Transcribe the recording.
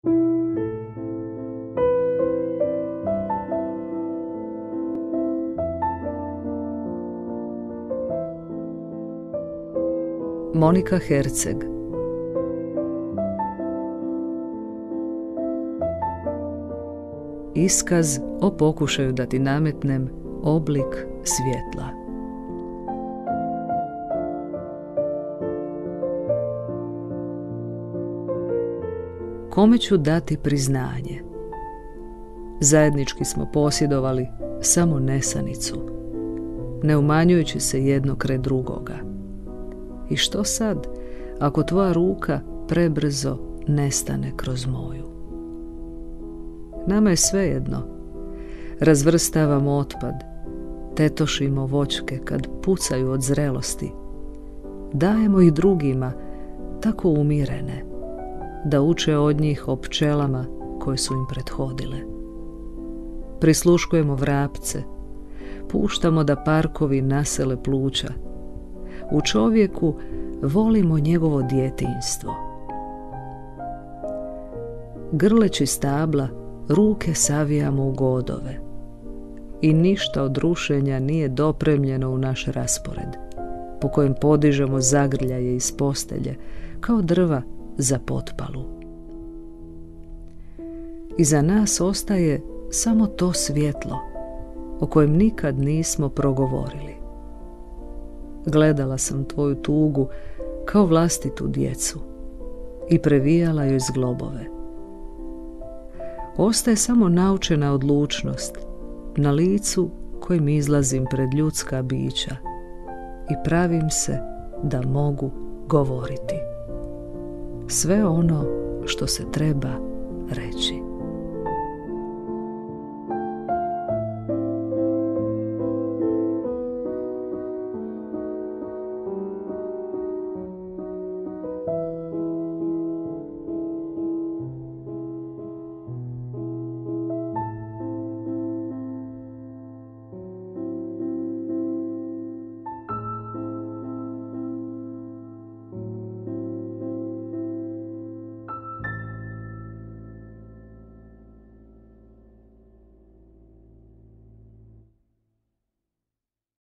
Monika Herceg. Iskaz o pokušaju da ti nametnem oblik svjetla. Kome ću dati priznanje? Zajednički smo posjedovali samo nesanicu, ne umanjujući se jedno kraj drugoga. I što sad, ako tvoja ruka prebrzo nestane kroz moju? Nama je svejedno. Razvrstavamo otpad, tetošimo voćke kad pucaju od zrelosti. Dajemo ih drugima, tako umirene, da uče od njih o pčelama koje su im prethodile. Prisluškujemo vrapce, puštamo da parkovi nasele pluća. U čovjeku volimo njegovo djetinjstvo. Grleći stabla, ruke savijamo u godove. I ništa od rušenja nije dopremljeno u naš raspored, po kojem podižemo zagrljaje iz postelje, kao drva za potpalu. Iza nas ostaje samo to svjetlo, o kojem nikad nismo progovorili. Gledala sam tvoju tugu kao vlastitu djecu i previjala joj zglobove. Ostaje samo naučena odlučnost na licu kojim izlazim pred ljudska bića i pravim se da mogu govoriti sve ono što se treba reći.